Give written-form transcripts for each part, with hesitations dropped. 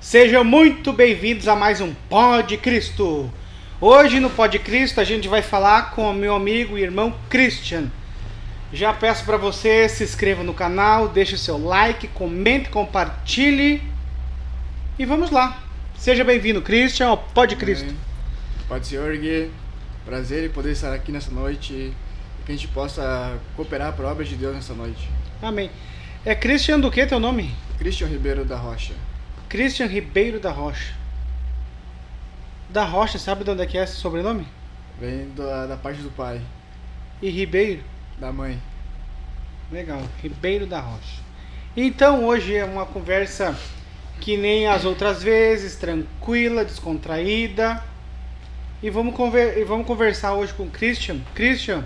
Sejam muito bem-vindos a mais um Pod Cristo. Hoje no Pod Cristo a gente vai falar com o meu amigo e irmão Christian. Já peço para você se inscreva no canal, deixe o seu like, comente, compartilhe e vamos lá. Seja bem-vindo, Christian, ao Pod Cristo. Pode ser, Org. Prazer em poder estar aqui nessa noite e que a gente possa cooperar para a obra de Deus nessa noite. Amém. É Christian do que teu nome? Christian Ribeiro da Rocha. Christian Ribeiro da Rocha. Da Rocha, sabe de onde é que é esse sobrenome? Vem da parte do pai, E Ribeiro? da mãe. Legal, Ribeiro da Rocha. Então hoje é uma conversa que nem as outras vezes, tranquila, descontraída. E vamos conversar hoje com o Christian. Christian,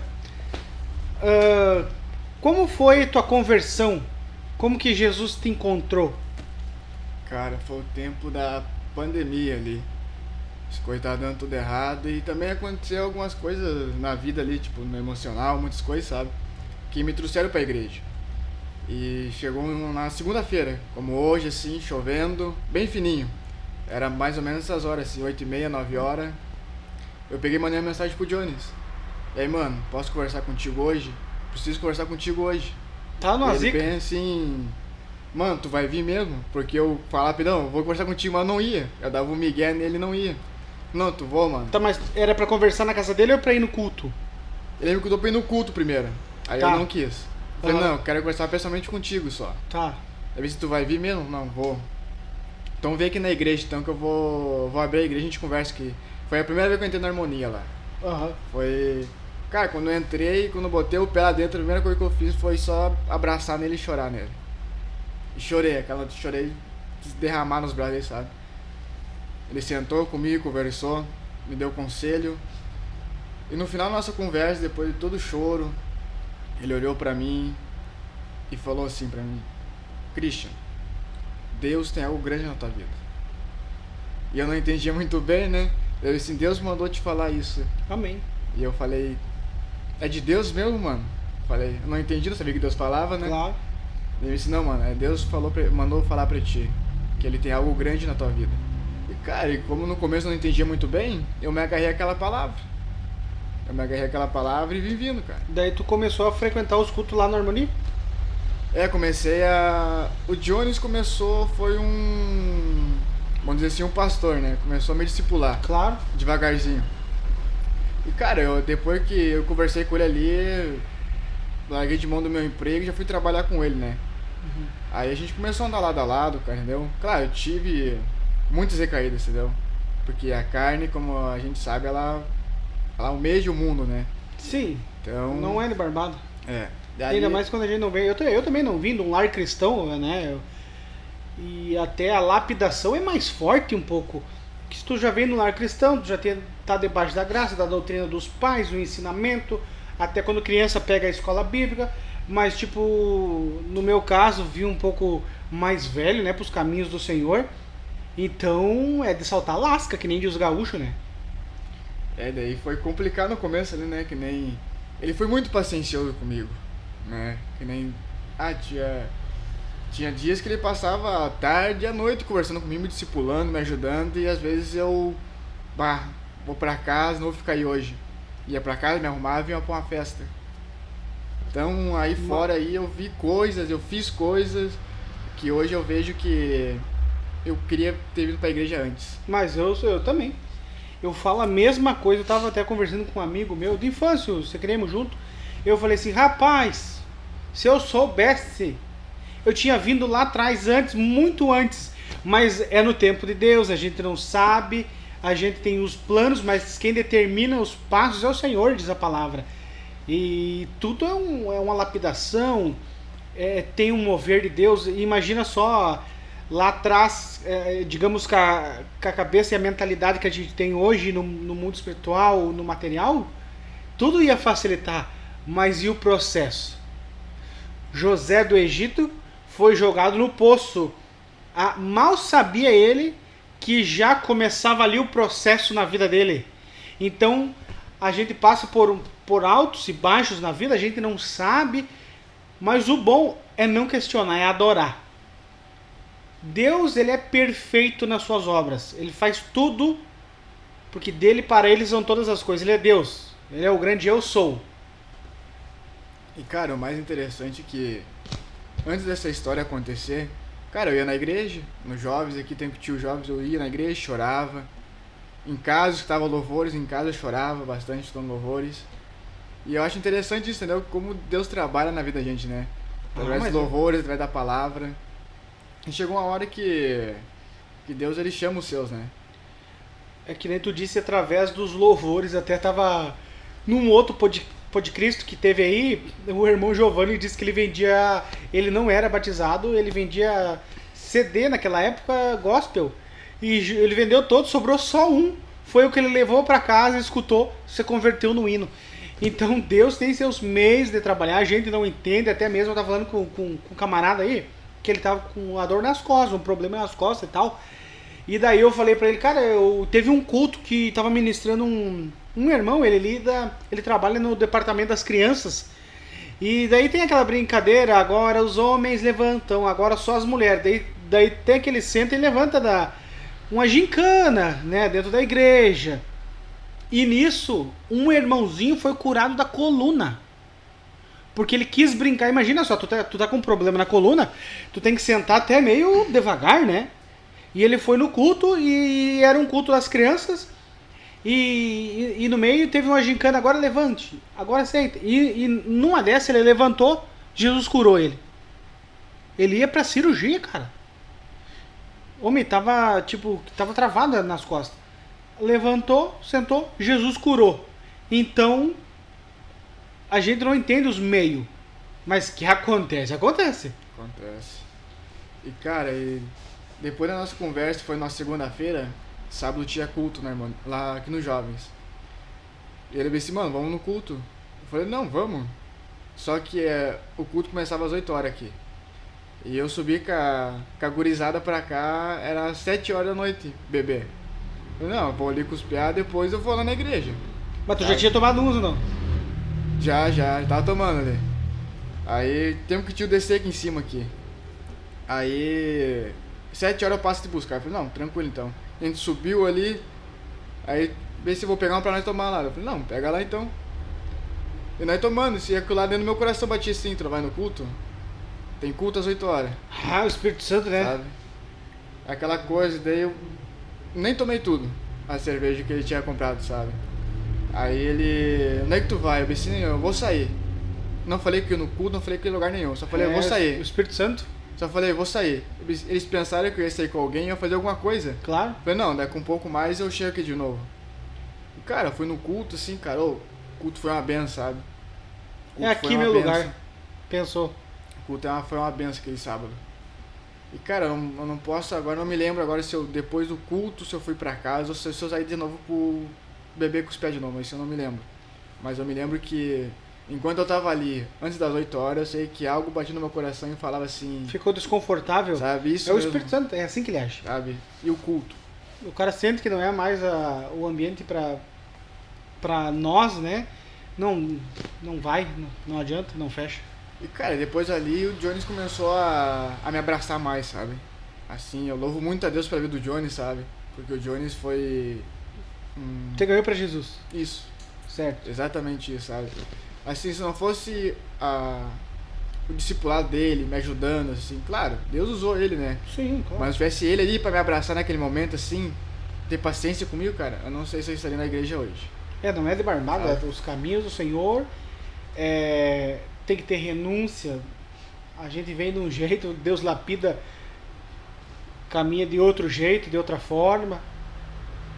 como foi tua conversão? Como que Jesus te encontrou? Cara, foi o tempo da pandemia ali. As coisas estavam dando tudo errado e também aconteceu algumas coisas na vida ali, tipo, no emocional, muitas coisas, sabe? Que me trouxeram pra igreja. E chegou na segunda-feira, como hoje, assim, chovendo, bem fininho. Era mais ou menos essas horas, assim, 8h30, 9h. Eu peguei e mandei uma mensagem pro Jones. E aí, mano, posso conversar contigo hoje? Preciso conversar contigo hoje. Tá no Ele zica? bem assim, mano, tu vai vir mesmo? Porque eu falava, rapidão, vou conversar contigo, mas não ia. Eu dava um migué nele e não ia. Não, tu vou, mano. Tá, mas era pra conversar na casa dele ou pra ir no culto? Ele me convidou pra ir no culto primeiro. Aí Tá. eu não quis. Falei, Aham. não, eu quero conversar pessoalmente contigo só. Tá. Aí se tu vai vir mesmo? Não, vou. Então vem aqui na igreja, então que eu vou abrir a igreja e a gente conversa aqui. Foi a primeira vez que eu entrei na harmonia lá. Aham. Foi. Cara, quando eu entrei, quando eu botei o pé lá dentro, a primeira coisa que eu fiz foi só abraçar nele e chorar nele. E chorei, derramar nos braços dele, sabe? Ele sentou comigo, conversou, me deu conselho. E no final da nossa conversa, depois de todo o choro, ele olhou pra mim e falou assim pra mim: Christian, Deus tem algo grande na tua vida. E eu não entendia muito bem, né? Eu disse, Deus mandou te falar isso. Amém. E eu falei, é de Deus mesmo, mano? Falei, eu não entendi, não sabia que Deus falava, né? Claro. Ele disse, não, mano, Deus mandou falar pra ti que ele tem algo grande na tua vida. E cara, e como no começo eu não entendia muito bem, eu me agarrei àquela palavra. E vim vindo, cara. Daí tu começou a frequentar os cultos lá na harmonia? O Jones começou, foi vamos dizer assim, um pastor, né? Começou a me discipular, Claro. devagarzinho. E cara, depois que eu conversei com ele ali, larguei de mão do meu emprego e já fui trabalhar com ele, né? Aí a gente começou a andar lado a lado, cara, entendeu? Claro, eu tive muitas recaídas, entendeu? Porque a carne, como a gente sabe, ela almeja o mundo, né? Sim. Então... Não é de barbado. É. Daí, Ainda mais quando a gente não vem. Eu também não vim de um lar cristão, né? E até a lapidação é mais forte um pouco. Que se tu já vem no lar cristão, tu já tá debaixo da graça, da doutrina dos pais, o ensinamento, até quando criança pega a escola bíblica. Mas, tipo, no meu caso, vi um pouco mais velho, né, pros caminhos do Senhor. Então, é de saltar lasca, que nem diz os gaúchos, né? daí foi complicado no começo ali, né? Que nem... Ele foi muito paciencioso comigo, né? Que nem... Tinha dias que ele passava a tarde e a noite conversando comigo, me discipulando, me ajudando. E às vezes eu... vou pra casa, não vou ficar aí hoje. Ia pra casa, me arrumava e ia pra uma festa. Então aí fora aí eu vi coisas, eu fiz coisas que hoje eu vejo que eu queria ter vindo pra igreja antes. Mas eu também. Eu falo a mesma coisa. Eu tava até conversando com um amigo meu de infância, você criamos junto. Eu falei assim, rapaz, se eu soubesse, eu tinha vindo lá atrás antes, muito antes. Mas é no tempo de Deus, a gente não sabe, a gente tem os planos, mas quem determina os passos é o Senhor, diz a palavra. E tudo é uma lapidação, tem um mover de Deus. E imagina só, lá atrás, digamos com a cabeça e a mentalidade que a gente tem hoje no mundo espiritual, no material, tudo ia facilitar. Mas e o processo? José do Egito foi jogado no poço. Mal sabia ele que já começava ali o processo na vida dele. Então a gente passa por altos e baixos na vida, a gente não sabe, mas o bom é não questionar, é adorar. Deus, ele é perfeito nas suas obras. Ele faz tudo, porque dele para ele são todas as coisas. Ele é Deus. Ele é o grande eu sou. E cara, o mais interessante é que antes dessa história acontecer, cara, eu ia na igreja, nos jovens, aqui tem tio jovens, eu ia na igreja, chorava. Em casa estava louvores, em casa eu chorava bastante estando louvores. E eu acho interessante isso, entendeu? Como Deus trabalha na vida da gente, né? Através dos louvores, através da palavra. E chegou uma hora que Deus, ele chama os seus, né? É que nem tu disse, através dos louvores. Até tava num outro Cristo que teve aí, o irmão Giovanni disse que ele vendia, ele não era batizado, ele vendia CD naquela época, gospel, e ele vendeu todo, sobrou só um, foi o que ele levou para casa, escutou, se converteu no hino. Então Deus tem seus meios de trabalhar, a gente não entende, até mesmo eu tava falando com um camarada aí, que ele tava com a dor nas costas, um problema nas costas e tal, e daí eu falei pra ele, cara, teve um culto que tava ministrando um irmão, ele trabalha no departamento das crianças. E daí tem aquela brincadeira, agora os homens levantam, agora só as mulheres. Daí tem aquele senta e levanta uma gincana, né, dentro da igreja. E nisso, um irmãozinho foi curado da coluna. Porque ele quis brincar. Imagina só, tu tá com um problema na coluna, tu tem que sentar até meio devagar, né? E ele foi no culto, e era um culto das crianças. E no meio teve uma gincana, agora levante, agora senta. E numa dessa ele levantou, Jesus curou ele. Ele ia pra cirurgia, cara. Homem, tava travado nas costas. Levantou, sentou, Jesus curou. Então, a gente não entende os meios. Mas que acontece? Acontece. Acontece. E cara, depois da nossa conversa, foi na segunda-feira, sábado tinha culto, né, irmão? Lá aqui nos jovens. E ele disse, mano, vamos no culto. Eu falei, não, vamos. Só que o culto começava às 8 horas aqui. E eu subi com a gurizada pra cá, era 7 horas da noite, bebê. Eu falei, não, eu vou ali com os piá, depois eu vou lá na igreja. Mas tu já tinha tomado uns ou não? Já tava tomando ali. Aí temos que tio descer aqui em cima aqui. Aí 7 horas eu passo de buscar. Eu falei, não, tranquilo então. A gente subiu ali, aí vê se eu vou pegar um pra nós tomar lá. Eu falei, não, pega lá então. E nós tomando, se aquilo lá dentro do meu coração batia assim, tu não vai no culto? Tem culto às 8 horas. Ah, o Espírito Santo, né? Sabe? Aquela coisa, daí eu nem tomei tudo, a cerveja que ele tinha comprado, sabe? Aí ele, onde é que tu vai? Eu disse, eu vou sair. Não falei que eu no culto, não falei que em lugar nenhum, só falei, eu vou sair. O Espírito Santo? Só falei, eu vou sair. Eles pensaram que eu ia sair com alguém e ia fazer alguma coisa. Claro. Eu falei, não, daqui um pouco mais eu chego aqui de novo. E cara, fui no culto assim, cara, o culto foi uma benção, sabe? É aqui meu lugar. Pensou. O culto foi uma benção aquele sábado. E cara, eu não posso agora, não me lembro agora se eu, depois do culto, se eu fui pra casa ou se eu saí de novo pro beber com os pés de novo, isso eu não me lembro. Mas eu me lembro que enquanto eu tava ali, antes das 8 horas, eu sei que algo batia no meu coração e falava assim... Ficou desconfortável? Sabe, isso é o mesmo. Espírito Santo, é assim que ele acha. Sabe, e o culto. O cara sente que não é mais o ambiente pra nós, né? Não vai, não adianta, não fecha. E cara, depois ali o Jones começou a me abraçar mais, sabe? Assim, eu louvo muito a Deus pela vida do Jones, sabe? Porque o Jones foi... Você ganhou pra Jesus. Isso. Certo. Exatamente isso, sabe? Assim, se não fosse o discipulado dele me ajudando, assim, claro, Deus usou ele, né? Sim, claro. Mas se tivesse ele ali pra me abraçar naquele momento, assim, ter paciência comigo, cara, eu não sei se eu estaria na igreja hoje. Não é de barbada, os caminhos do Senhor, tem que ter renúncia. A gente vem de um jeito, Deus lapida, caminha de outro jeito, de outra forma,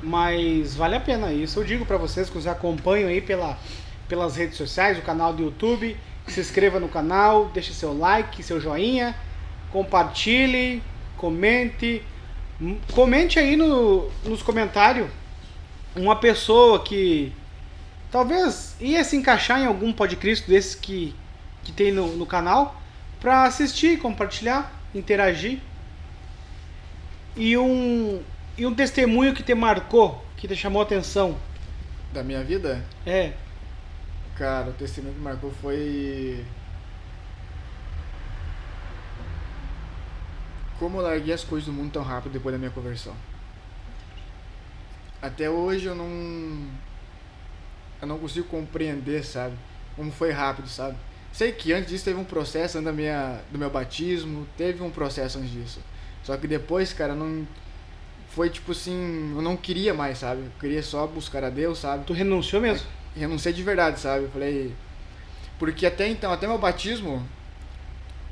mas vale a pena isso. Eu digo pra vocês que nos acompanham aí pelas redes sociais, o canal do YouTube, se inscreva no canal, deixe seu like, seu joinha, compartilhe, comente aí nos comentários uma pessoa que talvez ia se encaixar em algum podcast desses que tem no canal, para assistir, compartilhar, interagir. E um testemunho que te marcou, que te chamou a atenção. Da minha vida? É. Cara, o testemunho que marcou foi... como eu larguei as coisas do mundo tão rápido depois da minha conversão. Até hoje eu não consigo compreender, sabe? Como foi rápido, sabe? Sei que antes disso teve um processo antes do meu batismo, teve um processo antes disso. Só que depois, cara, não foi tipo assim, eu não queria mais, sabe? Eu queria só buscar a Deus, sabe? Tu renunciou mesmo? Renunciei de verdade, sabe? Eu falei, porque até então, até meu batismo,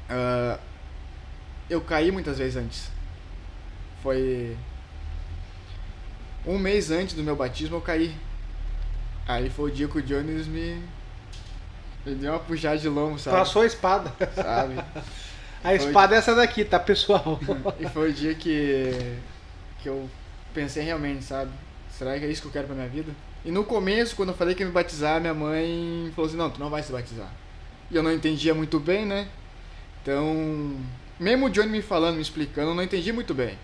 ah, eu caí muitas vezes antes. Foi um mês antes do meu batismo eu caí. Aí foi o dia que o Jones me deu uma puxada de lombo, sabe? Passou a espada. Sabe? A espada é essa daqui, tá, pessoal? E foi o dia que eu pensei realmente, sabe? Será que é isso que eu quero pra minha vida? E no começo, quando eu falei que ia me batizar, minha mãe falou assim, não, tu não vai se batizar. E eu não entendia muito bem, né? Então, mesmo o Johnny me falando, me explicando, eu não entendi muito bem.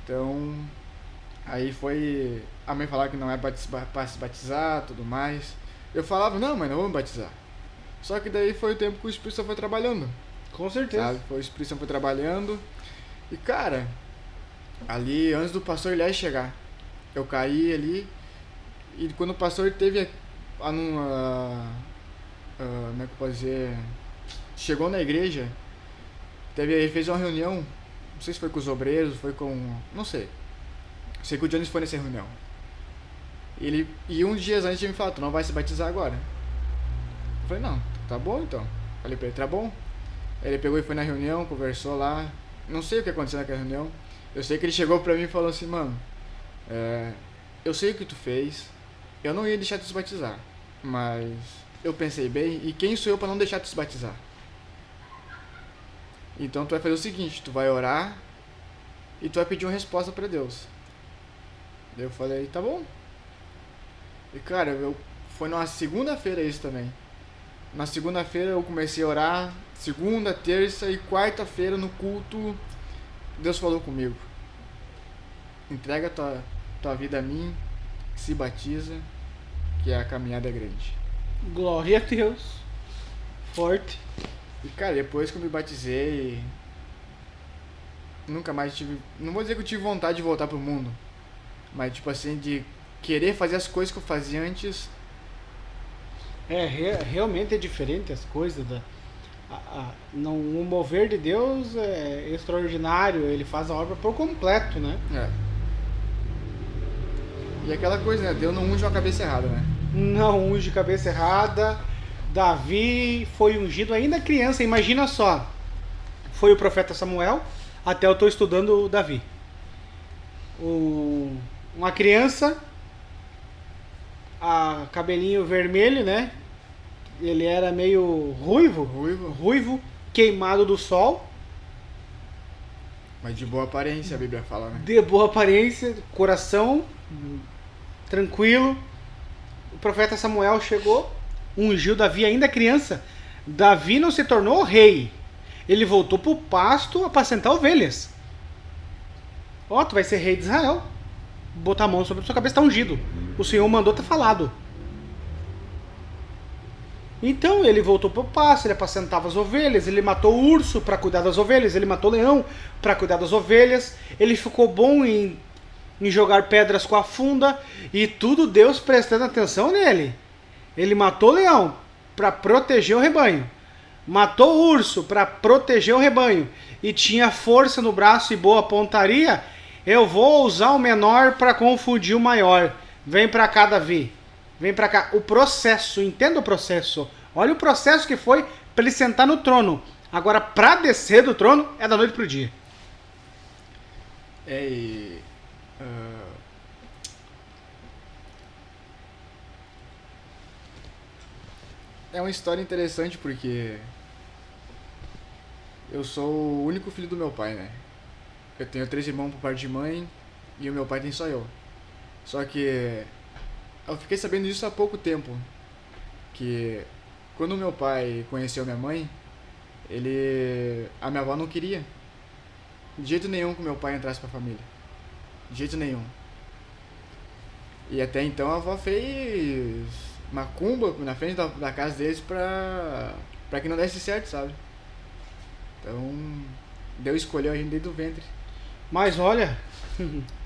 Então, aí foi a mãe falar que não é pra se batizar, tudo mais. Eu falava, não, mãe, não vou me batizar. Só que daí foi o tempo que o Espírito Santo foi trabalhando. Com certeza. Sabe? Foi o Espírito Santo foi trabalhando. E cara, ali antes do pastor Elias chegar, eu caí ali. E quando o pastor teve como é que eu posso dizer? Chegou na igreja, ele fez uma reunião. Não sei se foi com os obreiros, foi com. Não sei. Sei que o Jones foi nessa reunião. E uns dias antes de me falar, tu não vai se batizar agora. Eu falei, não, tá bom então. Falei pra ele, tá bom. Aí ele pegou e foi na reunião, conversou lá. Não sei o que aconteceu naquela reunião. Eu sei que ele chegou pra mim e falou assim, mano, eu sei o que tu fez. Eu não ia deixar tu se batizar. Mas eu pensei bem, e quem sou eu pra não deixar tu se batizar? Então tu vai fazer o seguinte, tu vai orar e tu vai pedir uma resposta pra Deus. Daí eu falei, tá bom. E cara, foi numa segunda-feira isso também. Na segunda-feira eu comecei a orar, segunda, terça e quarta-feira no culto, Deus falou comigo. Entrega tua vida a mim, se batiza, que a caminhada é grande. Glória a Deus. Forte. E cara, depois que eu me batizei, nunca mais tive, não vou dizer que eu tive vontade de voltar pro mundo, mas tipo assim, de querer fazer as coisas que eu fazia antes. Realmente é diferente as coisas. Não, o mover de Deus é extraordinário, ele faz a obra por completo, né? E aquela coisa, né? Deus não unge uma cabeça errada, né? Não unge cabeça errada. Davi foi ungido ainda criança, imagina só. Foi o profeta Samuel, até eu estou estudando o Davi. Uma criança, cabelinho vermelho, né? Ele era meio ruivo, queimado do sol. Mas de boa aparência, a Bíblia fala, né? De boa aparência, coração tranquilo. O profeta Samuel chegou, ungiu Davi ainda criança. Davi não se tornou rei. Ele voltou pro pasto apacentar ovelhas. Ó, tu vai ser rei de Israel. Botar a mão sobre a sua cabeça, tá ungido. O Senhor mandou, tá falado. Então ele voltou pro pasto, ele apacentava as ovelhas, ele matou o urso para cuidar das ovelhas, ele matou o leão para cuidar das ovelhas, ele ficou bom em jogar pedras com a funda, e tudo Deus prestando atenção nele. Ele matou o leão para proteger o rebanho, matou o urso para proteger o rebanho, e tinha força no braço e boa pontaria. Eu vou usar o menor para confundir o maior. Vem para cá, Davi. Vem pra cá. O processo, entenda o processo. Olha o processo que foi pra ele sentar no trono. Agora, pra descer do trono, é da noite pro dia. É uma história interessante porque eu sou o único filho do meu pai, né? Eu tenho 3 irmãos por parte de mãe e o meu pai tem só eu. Só que eu fiquei sabendo disso há pouco tempo, que quando meu pai conheceu minha mãe, a minha avó não queria de jeito nenhum que meu pai entrasse pra família, de jeito nenhum. E até então a avó fez macumba na frente da casa deles pra que não desse certo, sabe? Então, Deus escolheu a gente desde o ventre. Mas olha,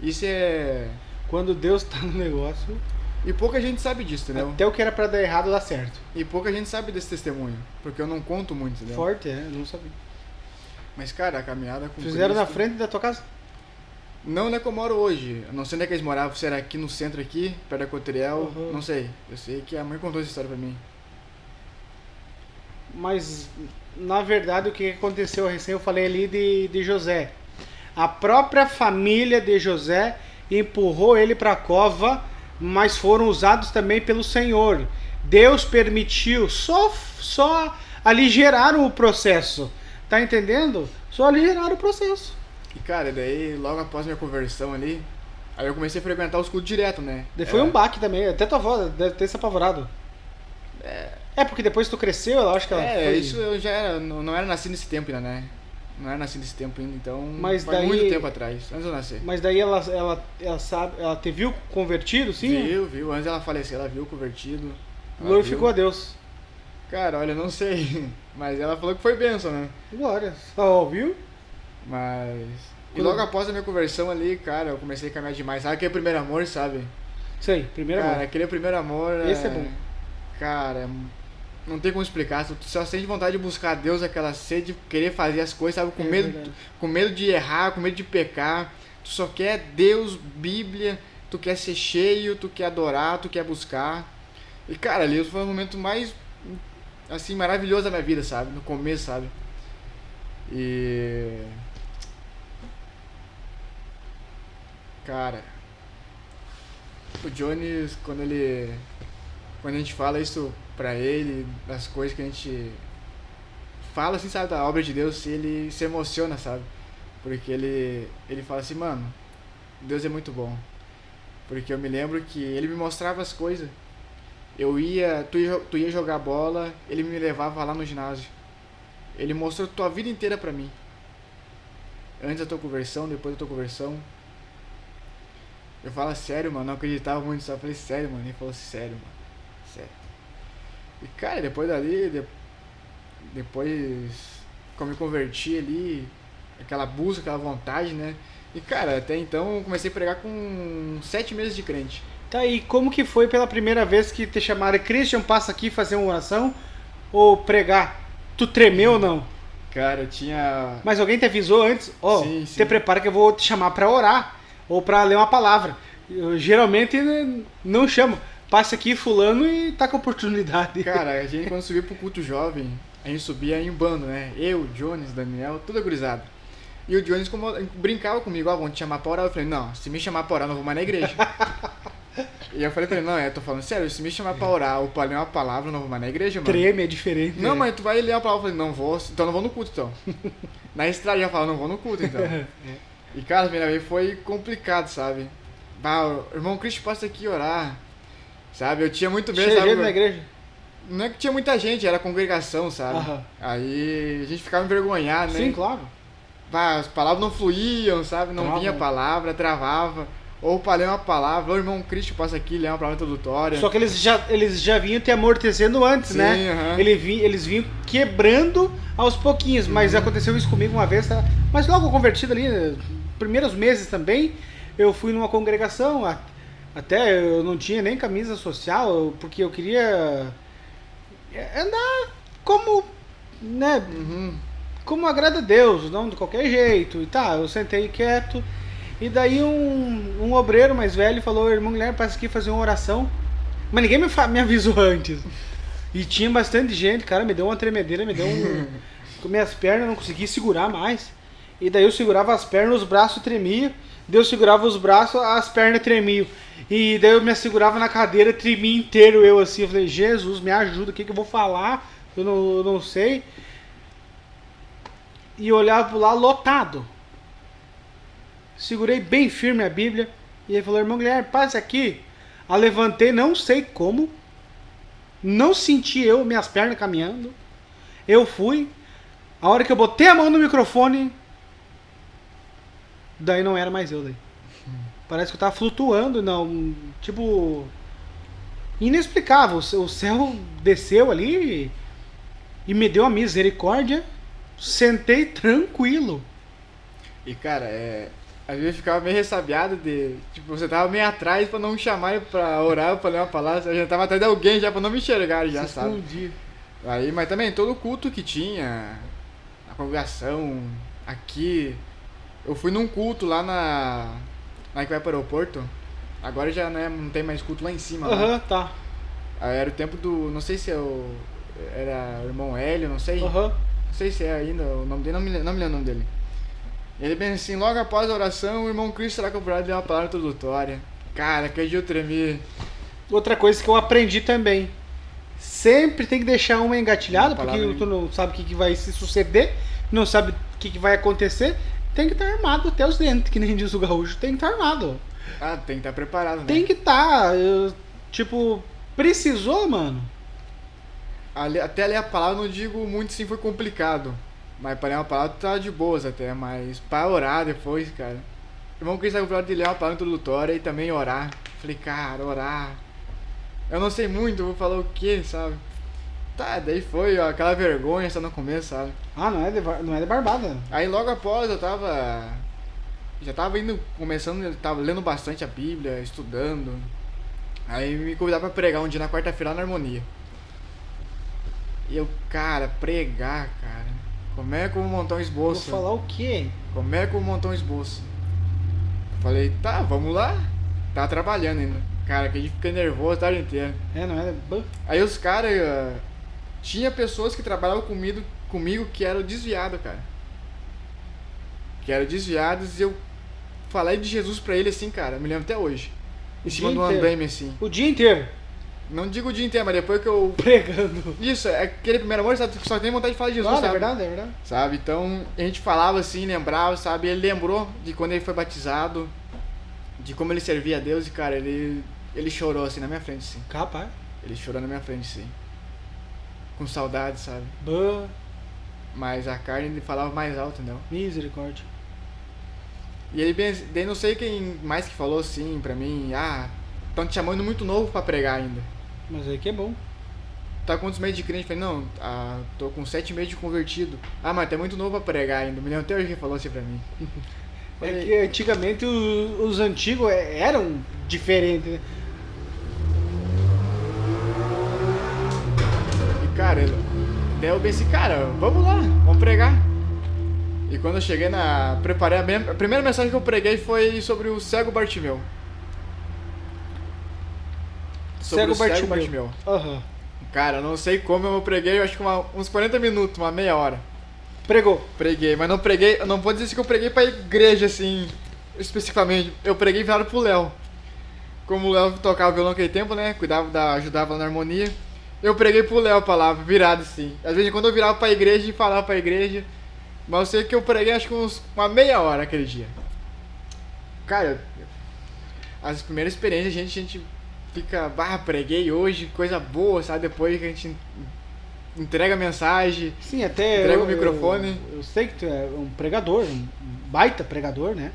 Isso é... quando Deus tá no negócio, E pouca gente sabe disso, entendeu? até o que era pra dar errado dá certo. E pouca gente sabe desse testemunho. Porque eu não conto muito, entendeu? Forte, eu não sabia. Mas, cara, a caminhada com Fizeram na Cristo... frente da tua casa? Não onde é que eu moro hoje. Eu não sei onde é que eles moravam. Se era aqui no centro, aqui, perto da Cotriel. Uhum. Não sei. Eu sei que a mãe contou essa história pra mim. Mas, na verdade, o que aconteceu recém, eu falei ali de José. A própria família de José empurrou ele para a cova, mas foram usados também pelo Senhor. Deus permitiu, só aligeraram o processo. Tá entendendo? Só aligeraram o processo. E, cara, daí, logo após minha conversão ali, aí eu comecei a frequentar os cultos direto, né? Daí foi um baque também, até tua avó deve ter se apavorado. É, porque depois que tu cresceu, eu acho que ela foi... Isso eu já era, não era nascido nesse tempo ainda, né? Não era nascido nesse tempo ainda, então Mas faz daí- muito tempo atrás, antes de eu nascer. Mas daí ela sabe, ela te viu convertido, sim? Viu, antes dela falecer, ela viu convertido. Ela Glorificou a viu. Deus. Cara, olha, eu não sei, mas ela falou que foi bênção, né? Glória. Ó, viu? Mas... E Quando- logo após a minha conversão ali, cara, eu comecei a caminhar demais. Sabe aquele primeiro amor, sabe? Sei, primeiro Cara, amor. aquele primeiro amor... Esse é bom. Cara, não tem como explicar. Tu só sente vontade de buscar a Deus, aquela sede de querer fazer as coisas, sabe? É verdade. Com medo de errar, com medo de pecar. Tu só quer Deus, Bíblia, tu quer ser cheio, tu quer adorar, tu quer buscar. E, cara, ali foi o momento mais, assim, maravilhoso da minha vida, sabe? No começo, sabe? E... Cara, o Jones, quando a gente fala isso pra ele, das coisas que a gente fala, assim, sabe, da obra de Deus, ele se emociona, sabe? Porque ele fala assim, mano, Deus é muito bom. Porque eu me lembro que ele me mostrava as coisas. Tu ia jogar bola, ele me levava lá no ginásio. Ele mostrou tua vida inteira pra mim. Antes da tua conversão, depois da tua conversão. Eu falo sério, mano, não acreditava muito só. Eu falei sério, mano. Ele falou sério, mano. Sério. E, cara, depois dali, depois que eu me converti ali, aquela busca, aquela vontade, né? E, cara, até então eu comecei a pregar com 7 meses de crente. Tá aí, como que foi pela primeira vez que te chamaram? Christian, passa aqui fazer uma oração ou pregar? Tu tremeu ou não? Cara, eu tinha... Mas alguém te avisou antes? Ó, Sim, te sim. prepara que eu vou te chamar pra orar ou pra ler uma palavra. Eu geralmente não chamo. Passa aqui fulano e tá com oportunidade. Cara, a gente quando subia pro culto jovem, a gente subia em bando, né? Eu, Jones, Daniel, tudo gurizado. E o Jones brincava comigo, ó, vão te chamar pra orar. Eu falei, não, se me chamar pra orar, não vou mais na igreja. E eu falei pra ele, não, tô falando sério, se me chamar pra orar ou pra ler uma palavra, eu não vou mais na igreja, mano. Treme, é diferente. Não, né? mas tu vai ler uma palavra. Eu falei, não vou, então não vou no culto, então. Na estrada já fala, não vou no culto, então. E, cara, a primeira vez foi complicado, sabe? Bah, o irmão Cristo passa aqui orar, sabe? Eu tinha muito medo, Cheio de sabe? gente na igreja? Não é que tinha muita gente, era congregação, sabe? Aham. Aí a gente ficava envergonhado, né? Sim, claro. Bah, as palavras não fluíam, sabe? Não Trava. vinha palavra, travava. Ou pra ler uma palavra, ou o irmão Cristo passa aqui, lê uma palavra introdutória. Só que eles já vinham te amortecendo antes, Sim, né? aham. Eles vinham quebrando aos pouquinhos, mas aconteceu isso comigo uma vez, tá? Mas logo convertido ali, primeiros meses também, eu fui numa congregação, até eu não tinha nem camisa social, porque eu queria andar como, né, Uhum. como agrada a Deus, não de qualquer jeito. E tá, eu sentei quieto. E daí um obreiro mais velho falou, irmão Guilherme, passa aqui fazer uma oração. Mas ninguém me avisou antes. E tinha bastante gente, cara, me deu uma tremedeira, me deu com minhas pernas, eu não consegui segurar mais. E daí eu segurava as pernas, os braços tremiam. Daí eu segurava os braços, as pernas tremiam. E daí eu me segurava na cadeira, tremia inteiro eu assim. Eu falei, Jesus, me ajuda, o que eu vou falar? Eu não sei. E eu olhava pro lado lotado. Segurei bem firme a Bíblia. E ele falou, irmão Guilherme, passa aqui. Eu levantei, não sei como. Não senti eu, minhas pernas caminhando. Eu fui. A hora que eu botei a mão no microfone, daí não era mais eu daí. Parece que eu tava flutuando, não. Tipo. Inexplicável. O céu desceu ali e me deu a misericórdia. Sentei tranquilo. E cara, às vezes eu ficava meio ressabiado de. Tipo, você tava meio atrás pra não me chamar pra orar, pra ler uma palavra. Eu já tava atrás de alguém já pra não me enxergar, já, Se sabe? escondia. Aí, mas também todo culto que tinha, a congregação, aqui. Eu fui num culto lá lá que vai para o aeroporto. Agora já não tem mais culto lá em cima. Lá. Aham, tá. Aí era o tempo do. Não sei se era o irmão Hélio, não sei. Aham. Não sei se é ainda o nome dele, não me lembro o nome dele. Ele bem assim, logo após a oração, o irmão Cristo será comprado e deu uma palavra introdutória. Cara, que dia eu tremi. Outra coisa que eu aprendi também. Sempre tem que deixar uma engatilhada, Uma porque palavra, tu não sabe o que vai se suceder, não sabe o que vai acontecer. Tem que estar armado até os dentes, que nem diz o gaúcho. Tem que estar armado. Ah, tem que estar preparado, né? Tem que estar. Tipo, precisou, mano. Até ler a palavra, não digo muito se foi complicado. Mas pra ler uma palavra tá de boas até, mas pra orar depois, cara. O irmão Cristo estava falando de ler uma palavra introdutória e também orar. Falei, cara, orar. Eu não sei muito, eu vou falar o que, sabe? Tá, daí foi ó, aquela vergonha só no começo, sabe? Ah, não é de barbada. Aí logo após eu tava. Já tava indo, começando, tava lendo bastante a Bíblia, estudando. Aí me convidaram pra pregar um dia na quarta-feira lá na Harmonia. E eu, cara, pregar, cara. Como é que eu vou montar um Vou esboço? falar o quê? Como é que eu vou montar um esboço? Falei, tá, vamos lá. Tava trabalhando ainda. Cara, que a gente fica nervoso a tarde inteira. Não é de... Aí os caras. Tinha pessoas que trabalhavam comigo que eram desviados, cara. Que eram desviados e eu falei de Jesus pra ele assim, cara. Me lembro até hoje. Em cima do andaime assim. O dia inteiro. Não digo o dia inteiro, mas depois que eu. Pregando. Isso, é aquele primeiro amor, sabe? Que só tem vontade de falar de Jesus, Claro, sabe? é verdade. Sabe? Então a gente falava assim, lembrava, sabe? Ele lembrou de quando ele foi batizado, de como ele servia a Deus e, cara, ele chorou assim na minha frente, sim. Capaz. Ele chorou na minha frente, sim. Com saudade, sabe? Bah, Mas a carne ele falava mais alto, entendeu? misericórdia. E ele daí não sei quem mais que falou assim pra mim, estão te chamando muito novo pra pregar ainda. Mas aí que é bom. Tá com quantos meses de crente? Eu falei, não, tô com 7 meses de convertido. Mas tá muito novo pra pregar ainda. Me lembro até hoje que ele falou assim pra mim. É que antigamente os antigos eram diferentes, né? E cara, daí eu pensei, cara, vamos lá, vamos pregar. E quando eu cheguei preparei a primeira mensagem que eu preguei foi sobre o cego Bartimeu. Sobre o cego Bartimeu. Aham. Cara, eu não sei como eu preguei, eu acho que uns 40 minutos, uma meia hora. Pregou. Preguei, mas não preguei, eu não vou dizer que eu preguei pra igreja, assim, especificamente. Eu preguei virado pro Léo. Como o Léo tocava violão naquele tempo, né, ajudava na harmonia. Eu preguei pro Léo a palavra, virado assim. Às vezes quando eu virava pra igreja e falava pra igreja. Mas eu sei que eu preguei acho que uma meia hora aquele dia. Cara, as primeiras experiências a gente fica, preguei hoje, coisa boa, sabe? Depois que a gente entrega a mensagem, Sim, até entrega o microfone. Eu sei que tu é um pregador, um baita pregador, né?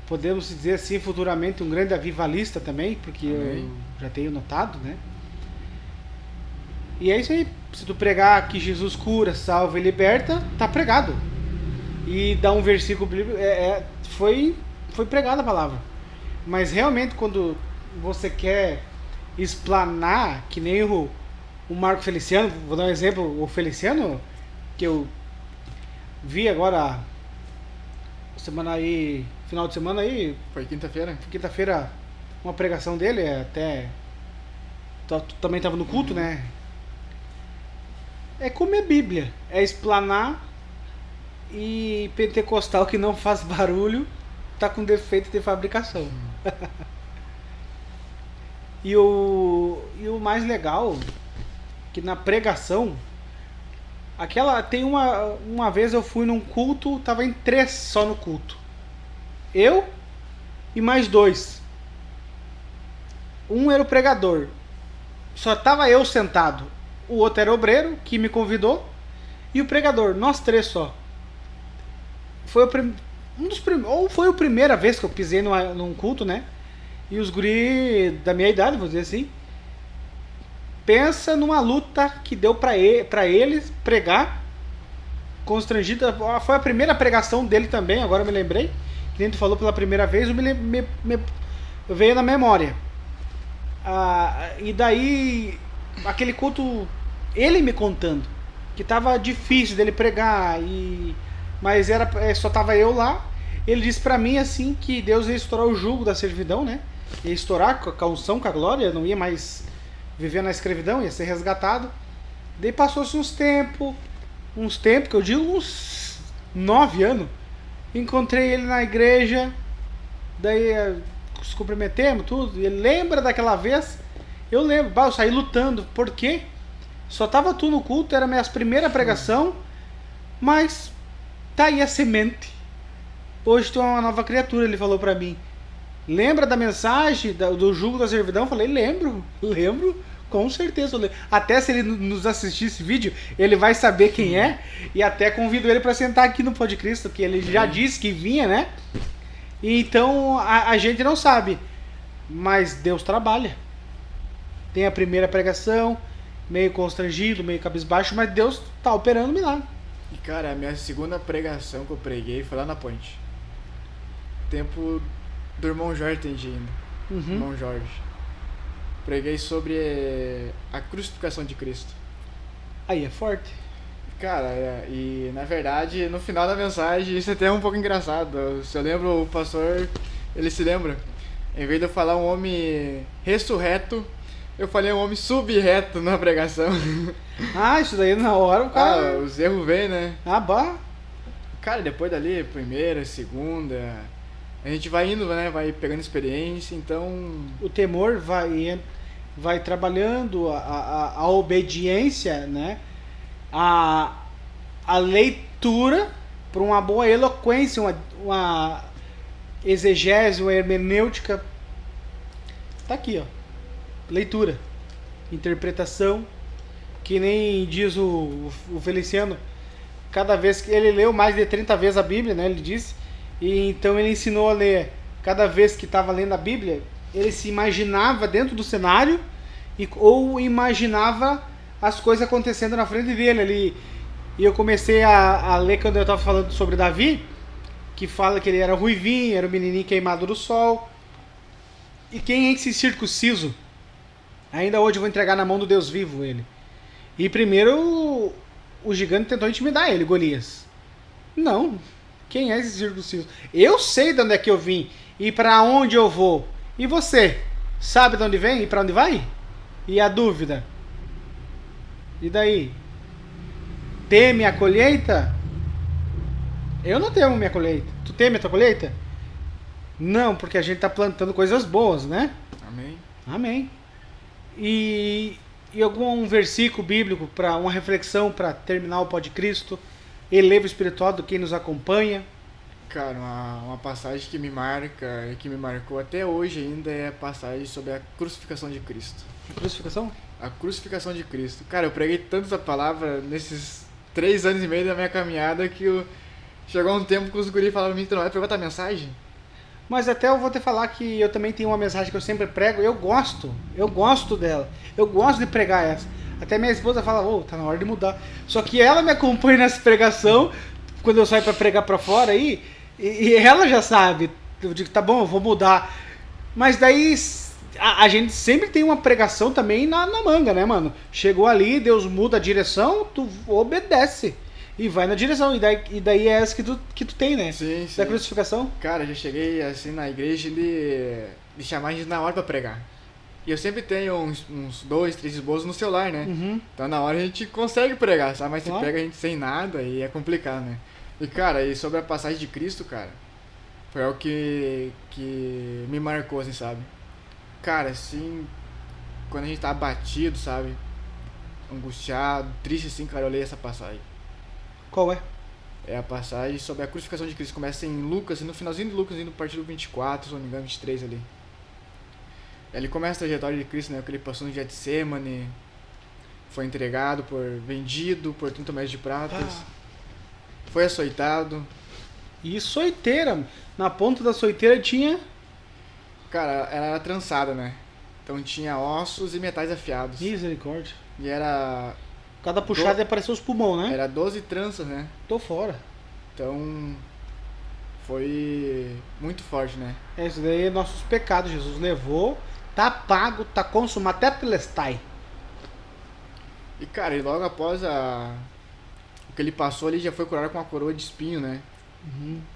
Podemos dizer assim, futuramente um grande avivalista também, porque eu já tenho notado, né? E é isso aí, se tu pregar que Jesus cura, salva e liberta, tá pregado. E dá um versículo bíblico, foi pregada a palavra. Mas realmente quando você quer explanar, que nem o Marco Feliciano, vou dar um exemplo, o Feliciano, que eu vi agora final de semana aí, Foi quinta-feira, uma pregação dele, até também estava no culto, né? É comer Bíblia, é explanar, e pentecostal que não faz barulho tá com defeito de fabricação. E o mais legal que na pregação, tem uma vez eu fui num culto, tava em 3 só no culto. Eu e mais 2. Um era o pregador. Só tava eu sentado. O outro era o obreiro que me convidou e o pregador, nós 3 só. Foi foi a primeira vez que eu pisei num culto, né? E os guri da minha idade, vou dizer assim, pensa numa luta que deu pra eles pregar constrangido. Foi a primeira pregação dele também, agora eu me lembrei. Que nem tu falou pela primeira vez, veio na memória. E daí, aquele culto, ele me contando que tava difícil dele pregar, mas só tava eu lá. Ele disse pra mim assim que Deus ia estourar o jugo da servidão, né? Ia estourar com a unção, com a glória, não ia mais viver na escravidão, ia ser resgatado. Daí passou-se uns tempos, que eu digo uns 9 anos. Encontrei ele na igreja, daí nos cumprimentemos, tudo. E ele lembra daquela vez? Eu lembro, eu saí lutando. Por quê? Só tava tu no culto, era minha primeira pregação, mas tá aí a semente. Hoje tu é uma nova criatura, ele falou pra mim. Lembra da mensagem do jugo da servidão? Eu falei, lembro, com certeza. Eu lembro. Até se ele nos assistir esse vídeo, ele vai saber quem é. E até convido ele pra sentar aqui no Pode Cristo, que ele já disse que vinha, né? E então a gente não sabe, mas Deus trabalha. Tem a primeira pregação, meio constrangido, meio cabisbaixo, mas Deus tá operando milagre. E cara, a minha segunda pregação que eu preguei foi lá na Ponte. Tempo do irmão Jorge atendi ainda. Irmão Jorge. Preguei sobre a crucificação de Cristo. Aí é forte. Cara, e na verdade, no final da mensagem, isso até é um pouco engraçado. Se eu lembro, o pastor, ele se lembra. Em vez de eu falar um homem ressurreto, eu falei um homem subreto na pregação. Isso daí na hora o cara... os erros vêm, né? Bah. Cara, depois dali, primeira, segunda, a gente vai indo, né? Vai pegando experiência, então... O temor vai trabalhando, a obediência, né? A leitura para uma boa eloquência, uma exegese, uma hermenêutica. Tá aqui, ó. Leitura, interpretação, que nem diz o Feliciano, cada vez que ele leu mais de 30 vezes a Bíblia, né, ele disse, e então ele ensinou a ler, cada vez que estava lendo a Bíblia, ele se imaginava dentro do cenário, ou imaginava as coisas acontecendo na frente dele ali. E eu comecei a ler quando eu estava falando sobre Davi, que fala que ele era ruivinho, era o menininho queimado do sol. E quem é esse circunciso? Ainda hoje eu vou entregar na mão do Deus vivo ele. E primeiro o gigante tentou intimidar ele, Golias. Não. Quem é esse circunciso? Eu sei de onde é que eu vim e para onde eu vou. E você? Sabe de onde vem e para onde vai? E a dúvida? E daí? Teme a colheita? Eu não temo minha colheita. Tu teme a tua colheita? Não, porque a gente tá plantando coisas boas, né? Amém. Amém. E algum versículo bíblico para uma reflexão para terminar o Pode Cristo, elevo espiritual do quem nos acompanha? Cara, uma passagem que me marca e que me marcou até hoje ainda é a passagem sobre a crucificação de Cristo. A crucificação? A crucificação de Cristo. Cara, eu preguei tanto essa palavra nesses 3 anos e meio da minha caminhada que chegou um tempo que os guris falaram pra mim, tu não vai pregar tua mensagem? Mas até eu vou te falar que eu também tenho uma mensagem que eu sempre prego, eu gosto dela, eu gosto de pregar essa. Até minha esposa fala, tá na hora de mudar. Só que ela me acompanha nessa pregação, quando eu saio pra pregar pra fora aí, e ela já sabe, eu digo, tá bom, eu vou mudar. Mas daí a gente sempre tem uma pregação também na manga, né, mano? Chegou ali, Deus muda a direção, tu obedece. E vai na direção, e daí é essa que tu tem, né? Sim, sim. Da crucificação. Cara, eu já cheguei assim na igreja de chamar a gente na hora pra pregar. E eu sempre tenho uns 2, 3 esboços no celular, né? Uhum. Então na hora a gente consegue pregar, sabe? Mas se Claro. pega a gente sem nada e é complicado, né? E cara, e sobre a passagem de Cristo, cara, foi algo que me marcou, assim, sabe? Cara, assim, quando a gente tá abatido, sabe? Angustiado, triste assim, cara, eu leio essa passagem. Qual é? É a passagem sobre a crucificação de Cristo. Começa em Lucas, no finalzinho de Lucas, indo no partido 24, se não me engano, 23 ali. Ele começa a trajetória de Cristo, né? Que ele passou no Getsemane, foi entregado, vendido por 30 metros de pratas, foi açoitado. E soiteira. Na ponta da soiteira tinha... Cara, ela era trançada, né? Então tinha ossos e metais afiados. Misericórdia. E era... O Cada puxada ia aparecer os pulmões, né? Era 12 tranças, né? Tô fora. Então, foi muito forte, né? Isso daí é nossos pecados, Jesus levou, tá pago, tá consumado, até telestai. E, cara, e logo após o que ele passou ali, já foi curado com uma coroa de espinho, né?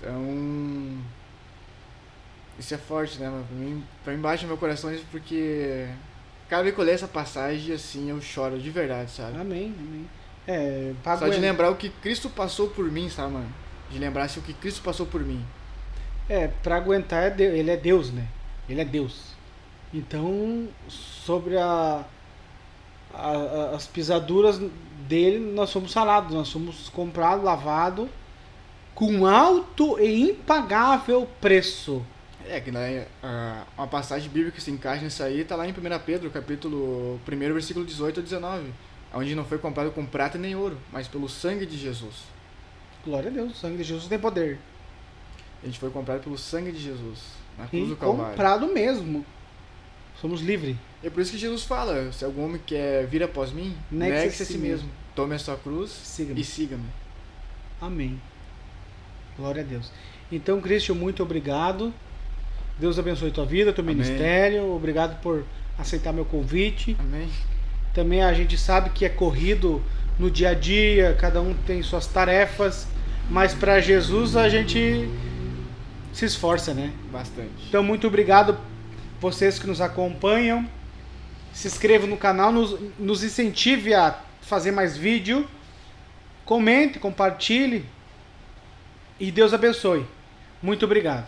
Então, isso é forte, né, mano? Pra mim bate no meu coração isso porque cada vez que eu leio essa passagem, assim, eu choro de verdade, sabe? Amém, amém. É, pra Só de aguentar- lembrar o que Cristo passou por mim, sabe, mano? De lembrar assim, o que Cristo passou por mim. pra aguentar, ele é Deus, né? Ele é Deus. Então, sobre as pisaduras dele, nós somos sarados, nós somos comprados, lavados, com alto e impagável preço. É, que né, uma passagem bíblica que se encaixa nisso aí tá lá em 1 Pedro, capítulo 1, versículo 18 a 19. Onde não foi comprado com prata nem ouro, mas pelo sangue de Jesus. Glória a Deus, o sangue de Jesus tem poder. A gente foi comprado pelo sangue de Jesus, na cruz E do Calvário. comprado mesmo. Somos livres. E é por isso que Jesus fala, se algum homem quer vir após mim, negue-se a si mesmo. Tome a sua cruz Siga-me. e siga-me. Amém. Glória a Deus. Então, Cristian, muito obrigado. Deus abençoe tua vida, teu Amém. ministério. Obrigado por aceitar meu convite. Amém. Também a gente sabe que é corrido no dia a dia, cada um tem suas tarefas, mas para Jesus a gente se esforça, né? Bastante. Então, muito obrigado vocês que nos acompanham. Se inscreva no canal, nos incentive a fazer mais vídeo. Comente, compartilhe. E Deus abençoe. Muito obrigado.